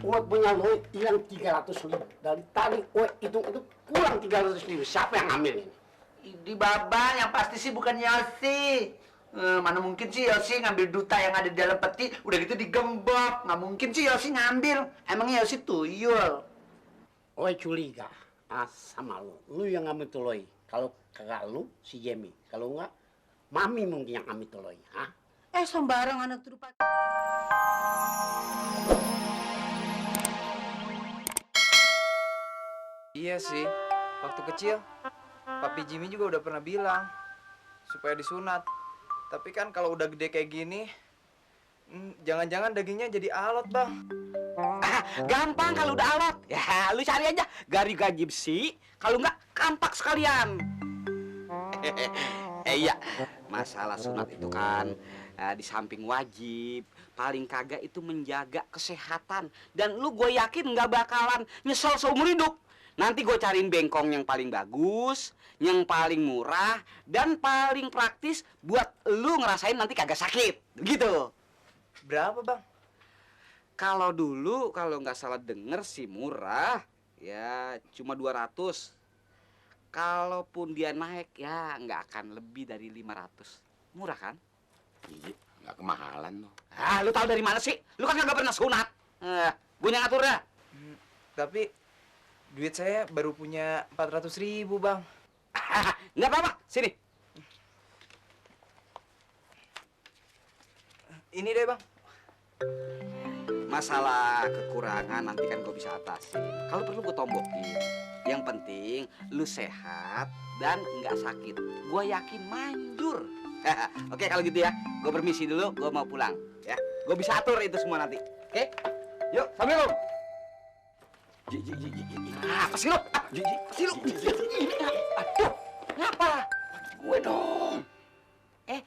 Uat punya lo hilang 300.000 dari tadi. Itu kurang 300.000. Siapa yang ngambil ini? Di Baba yang pasti sih bukan Yosi. Mana mungkin sih Yosi ngambil duta yang ada di dalam peti, udah gitu digembok. Nggak mungkin sih Yosi ngambil. Emangnya Yosi tuyul. Curiga sama lu. Lu yang ngambil tuh Loi. Kalau kagak lu si Jemi. Kalau enggak, Mami mungkin yang ambil tuh Loi. Hah? Sembarang anak tuh Pak. Iya sih, waktu kecil Papi Jimmy juga udah pernah bilang supaya disunat. Tapi kan kalau udah gede kayak gini, jangan-jangan dagingnya jadi alot, Bang. Gampang kalau udah alot. Ya, lu cari aja Gariga Gypsy. Kalau enggak, kampak sekalian. Iya, masalah sunat itu kan di samping wajib, paling kagak itu menjaga kesehatan. Dan lu gue yakin nggak bakalan nyesel seumur hidup. Nanti gue cariin bengkong yang paling bagus, yang paling murah, dan paling praktis buat lu ngerasain nanti kagak sakit. Gitu. Berapa, Bang? Kalau dulu, kalau nggak salah denger sih murah. Ya, cuma 200. Kalaupun dia naik, ya nggak akan lebih dari 500. Murah kan? Iya, nggak kemahalan lo. Lu tahu dari mana sih? Lu kan nggak pernah sunat. Gue yang ngatur dah. Tapi duit saya baru punya 400.000, Bang. Nggak apa-apa, sini. Ini deh, Bang. Masalah kekurangan nanti kan gue bisa atasin. Kalau perlu gue tombokin. Yang penting lu sehat dan nggak sakit. Gue yakin manjur. Oke, kalau gitu ya, gue permisi dulu. Gue mau pulang. Ya, gue bisa atur itu semua nanti. Oke? Yuk, sambil lu. Apa sih lu? Apa sih lu? Aduh, ngapa? Gue dong.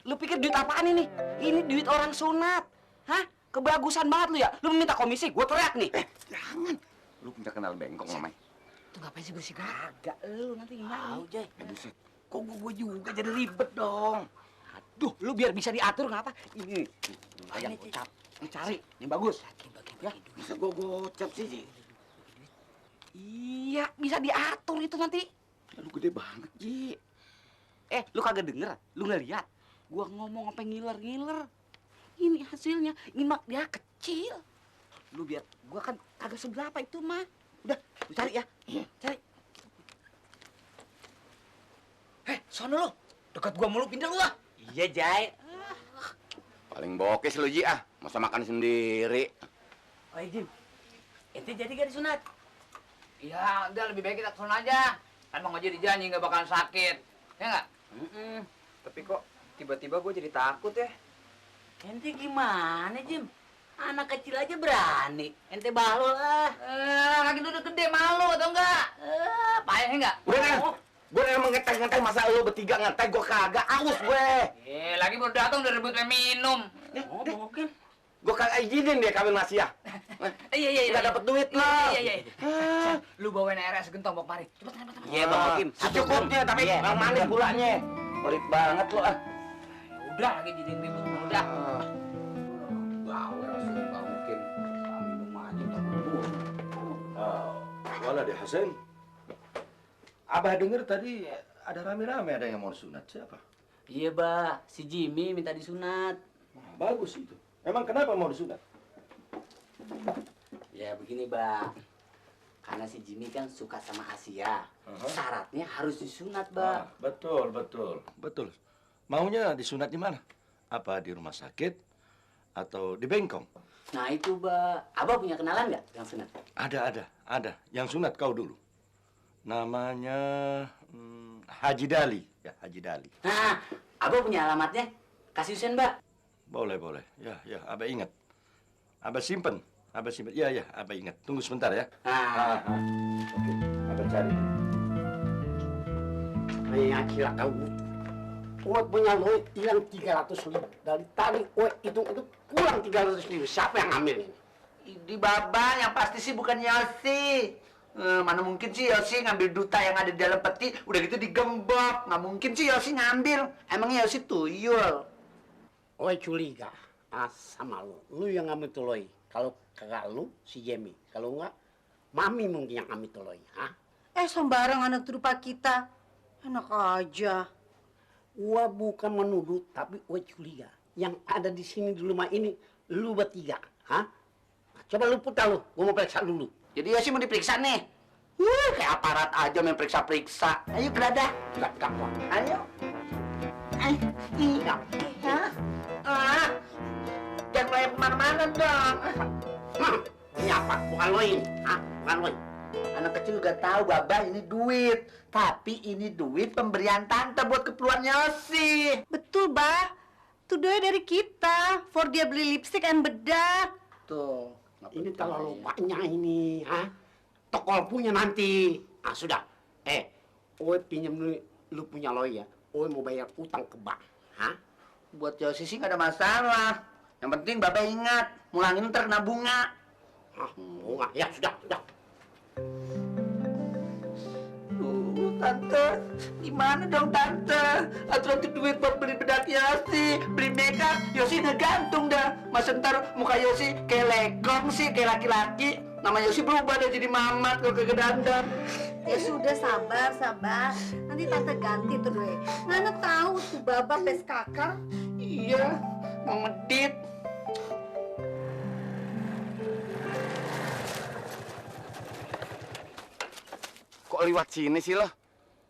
Lu pikir duit apaan ini? Ini duit orang sunat. Hah? Kebagusan banget lu ya. Lu minta komisi, gue teriak nih. Jangan. Lu punya kenal bengkong, Mamai? Tuh ngapain sih bersih kagak lu nanti gimana? Tahu, Jay. Buset. Kok gue juga jadi ribet dong. Aduh, lu biar bisa diatur ngapa? Ini yang gocap. Ini cari, yang bagus. Ya, Bisa gue gocap sih. iya, bisa diatur itu nanti. Lu gede banget, Ji. Lu kagak denger? Lu nggak lihat? Gua ngomong apa ngiler-ngiler. Ini hasilnya, ini mah dia kecil. Lu biar, gua kan kagak seberapa itu mah. Udah, lu cari ya. Cari. Sono lu. Dekat gua mulu, pindah lu ah. Iya, Jai. Paling bokes lu, Ji, ah. Masa makan sendiri. Jim, ente jadi gak disunat? Ya, udah lebih baik kita kesun aja. Kan Bang Oji dijanji nggak bakalan sakit. Ya nggak? Tapi kok tiba-tiba gue jadi takut ya. Ente gimana, Jim? Anak kecil aja berani. Ente balol ah. Lagi udah gede malu atau enggak? Payah enggak? Gue emang ngeteh-ngeteh, masa lu bertiga ngeteh, gue kagak, aus gue. Lagi baru datang udah rebut minum. Mungkin. Gue kagak izinin dia kawin sama Asia. Iya. Nggak dapet duit lo. Iya. Lu bawain RS gentong bok mari. Cepet. Iya, Bang Hakim. Secukupnya, tapi yang manis gulanya. Pelit banget lo, ah. Udah lagi jadi ribut. Udah. Bawel sih, Bang Hakim. Minum aja, Wala deh, Hasan. Abah dengar tadi ada rame-rame ada yang mau sunat. Siapa? Iya, Bah. Si Jimmy minta disunat. Wah, bagus itu. Emang kenapa mau disunat? Ya begini, Bah. Karena si Jimmy kan suka sama Asia. Syaratnya harus disunat, Bah. Betul. Maunya disunat di mana? Apa di rumah sakit atau di bengkong? Nah itu, Bah. Abah punya kenalan nggak yang sunat? Ada. Yang sunat kau dulu. Namanya Haji Dali. Ya, Haji Dali. Nah, Abah punya alamatnya. Kasih Husen, Bah. Boleh. Ya, Abah ingat. Abah simpen. Ya, Abah ingat. Tunggu sebentar ya. Oke, Abah cari. Kira kau Uat punya lo hilang 300.000 dari tadi. Itu kurang 300.000. Siapa yang ngambil ini? Di Baba yang pasti sih bukan Yosi. Mana mungkin sih Yosi ngambil duta yang ada di dalam peti, udah gitu digembok. Nggak mungkin sih Yosi ngambil. Emangnya Yosi tuyul. Curiga sama lu. Lu yang ngambil tuh Loi. Kalau kagak lu si Jemi. Kalau enggak, mami mungkin yang amit toloi. Hah? Sembarang anak tuduh pak kita. Enak aja. Gua bukan menuduh, tapi gua curiga. Yang ada di sini di rumah ini, lu bertiga. Hah? Coba lu putar lu, gua mau periksa dulu. Jadi Yosi mau diperiksa nih. Kayak aparat aja main periksa-periksa. Ayo geladah. Enggak, Wak. Ayo. Iya. Jangan main kemana-mana dong. Ini apa? Bukan lo ini. Hah? Bukan lo ini. Anak kecil juga tahu, Baba, ini duit. Tapi ini duit pemberian tante buat keperluan Yosi. Betul, Bah. Itu duit dari kita. For dia beli lipstick dan bedak. Tuh. Ini terlalu banyak ini. Hah? Tokol punya nanti. Ah, sudah. Oe pinjam lu punya lo ya. Oe mau bayar utang ke bank. Hah? Buat Yosi sih nggak ada masalah. Yang penting Baba ingat, mulangin ntar kena bunga. Bunga. Ya, sudah. Tante, gimana dong Tante? Aturan duit buat beli bedak Yosi, beli makeup, Yosi ngegantung dah. Masa ntar muka Yosi kayak legong sih, kayak laki-laki. Nama Yosi berubah dah jadi mamat kalau kagak dandan. Ya sudah, sabar. Nanti tante ganti tuh duit. Ngana tahu tuh Baba pes kakak. Iya, mau ngedit. Kok lewat sini sih lo?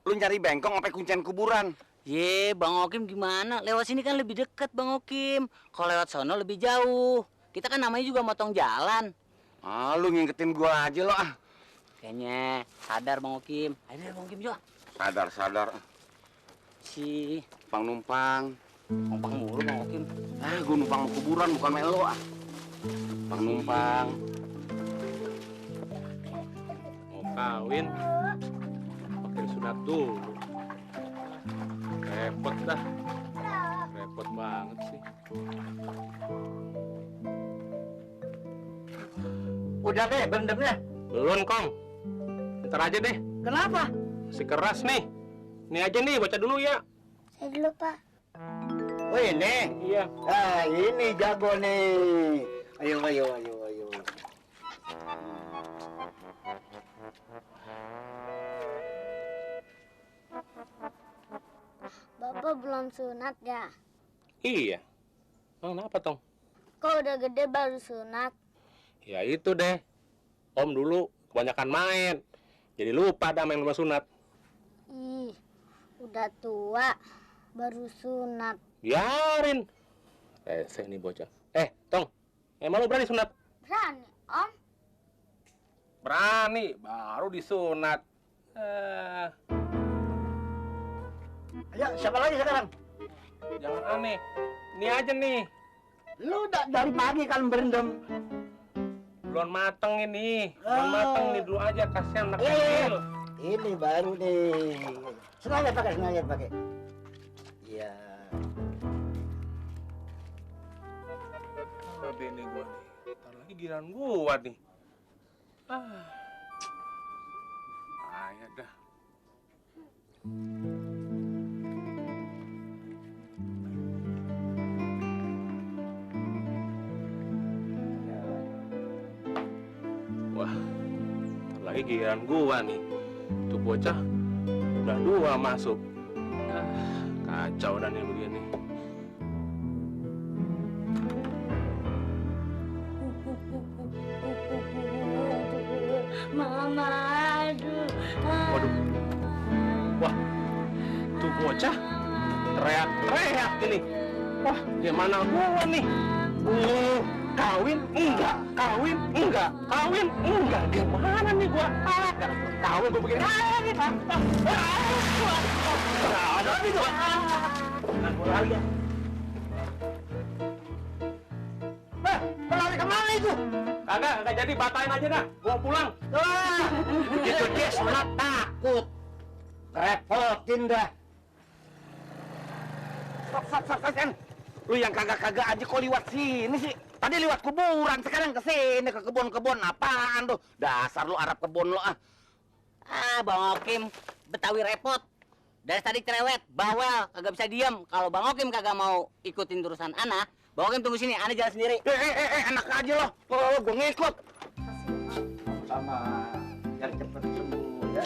Lu nyari bengkong sampai kuncian kuburan. Ye, Bang Okim gimana? Lewat sini kan lebih dekat, Bang Okim. Kalau lewat sono lebih jauh. Kita kan namanya juga motong jalan. Ah, lu ngingetin gua aja lo ah. Kayaknya sadar, Bang Okim. Ayo deh, Bang Okim, yuk. Sadar. Si Numpang. numpang mulu, Bang Okim. Ah, gua numpang mau kuburan bukan main lo ah. Numpang. Mau kawin pakai sunat dulu, repot dah, repot banget sih. Udah deh, berendamnya. Belum Kong, ntar aja deh, Kenapa? masih keras nih. Ini aja nih, baca dulu ya. Saya dulu, Pak. Oh ini? Iya. Ah, ini jago nih. Ayo. Bapak belum sunat ya? Iya. Oh, kenapa Tong? Kok udah gede baru sunat? Ya itu deh, Om dulu kebanyakan main, jadi lupa dah main rumah sunat. Ih, udah tua baru sunat. Biarin. Saya nih bocah. Tong, emang lu berani sunat? Berani, Om? Berani, baru disunat. Ayo, siapa lagi sekarang? Jangan aneh. Ini aja nih. Lu dari pagi kan berendam. Belum mateng ini. Belum mateng nih dulu aja. Kasihan anak Iya. kecil. Ini baru nih. Sengaja pakai. Iya. Bini gua nih. Ntar lagi giliran gua nih. Ayah dah. Wah, ntar lagi giliran gua nih. Tuh bocah udah 2 masuk. Kacau dah nih begini. Mama, aduh. Waduh. Wah, tuh bocah teriak-teriak ini. Wah, gimana gua nih? Kawin enggak, kawin enggak, kawin enggak. Gimana nih gua? Kawin gua begini. Ada itu. Nah, gua lari ya. Lari kemana itu? Kagak jadi, batalin aja dah. Gua pulang. Begitu dia sholat takut. Repotin dah. Kan lu yang kagak-kagak aja kok lewat sini sih. Tadi lewat kuburan, sekarang ke sini ke kebun-kebun apaan tuh? Dasar lu Arab kebun lu ah. Bang Okim, Betawi repot. Dari tadi cerewet, bawel, kagak bisa diam. Kalau Bang Okim kagak mau ikutin urusan anak, Bang Okim tunggu sini, Ane jalan sendiri. Enak aja loh. Oh, gue ngikut. Sama, biar cepet sembuh ya.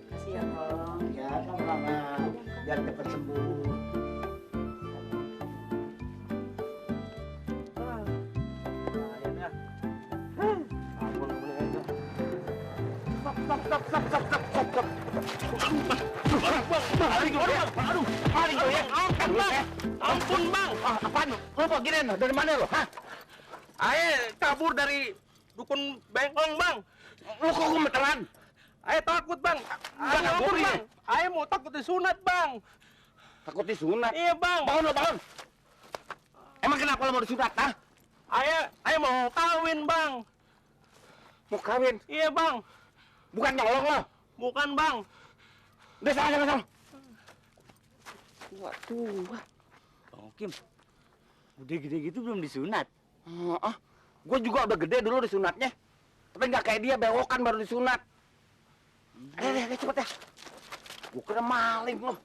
Kasih ya, Bang. Ya, sama-sama. Biar cepet sembuh. Ampun bang. Apaan? Lo mau gini dari mana lo? Hah? Aye kabur dari dukun bengkong bang. Lo kok gemeteran? Aye takut bang. Aye Bang, kabur kabur ya? bang. Aye mau takut disunat bang. Takut disunat. Iya bang. Bangun lo, bangun. Emang kenapa lo mau disunat, ha? Aye mau kawin bang. Mau kawin? Iya bang. Bukan nyolong lo. Bukan bang. Udah sana. Bang Okim, udah gede gitu belum disunat. Gue juga udah gede dulu disunatnya. Tapi nggak kayak dia, bewokan baru disunat. Cepet ya. Gue kira maling lo.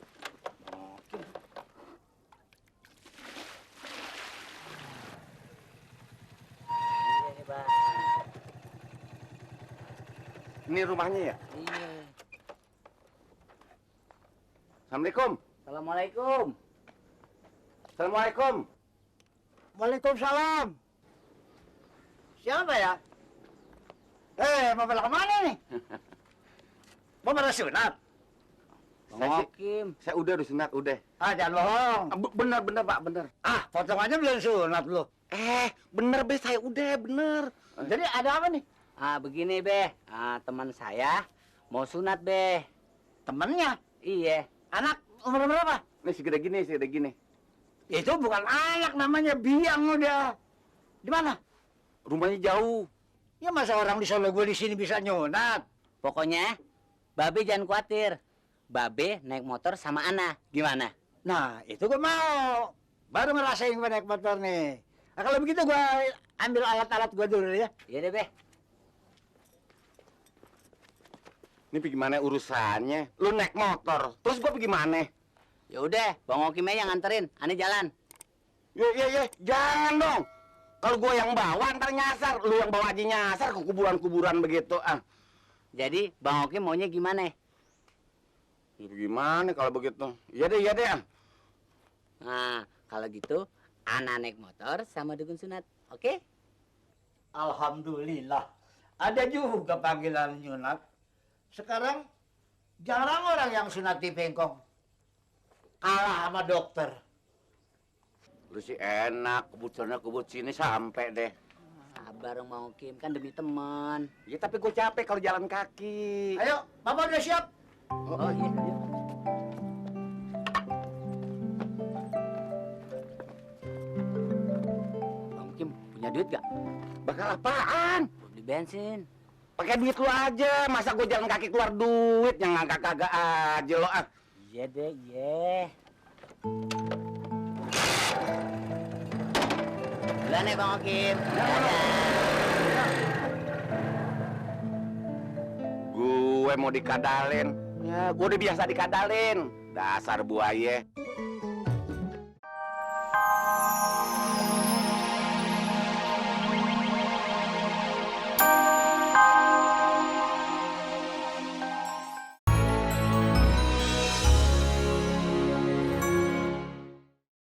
Iya bang. Ini rumahnya ya? Iya. Assalamualaikum. Assalamualaikum. Assalamualaikum. Waalaikumsalam. Siapa ya? Mau balik kemana nih? Mau pada sunat? Bang Okim. Saya udah disunat, udah. Jangan bohong. Bener Pak, bener. Potongannya belum sunat lu. Bener be, saya udah bener. Jadi ada apa nih? Begini be, teman saya mau sunat be. Temennya? Iya. Anak umur berapa? Ini segede gini. Itu bukan anak, namanya biang udah. Di mana? Rumahnya jauh. Ya masa orang di Solo gue di sini bisa nyunat. Pokoknya, Babe jangan khawatir. Babe naik motor sama Ana. Gimana? Nah, itu gue mau. Baru ngerasain gue naik motor nih. Nah, kalau begitu gue ambil alat-alat gue dulu ya. Iya deh be. Ini gimana urusannya? Lu naik motor, terus gua gimana? Ya udah, Bang Okim aja yang nganterin. Ane jalan. Ya, jangan dong. Kalau gua yang bawa ntar nyasar, lu yang bawa aja nyasar ke kuburan-kuburan begitu. Jadi, Bang Okim maunya gimana? Ya, gimana kalau begitu? Iya deh. Nah, kalau gitu, Ana naik motor sama dukun sunat. Oke? Alhamdulillah. Ada juga panggilan nyunat. Sekarang jarang orang yang sunat di bengkong. Kalah sama dokter. Lu sih enak, kebut sini sampai deh. Sabar dong Bang Okim, kan demi teman. Ya tapi gue capek kalau jalan kaki. Ayo, Bapak udah siap? Oh iya. Bang Okim, punya duit gak? Bakal apaan? Buat beli bensin. Pakai duit lu aja, masa gue jalan kaki keluar duit yang kagak aja lo Iya deh, iya. Duluan ya Bang Okim. Gue mau dikadalin. Ya, gue udah biasa dikadalin. Dasar buaya.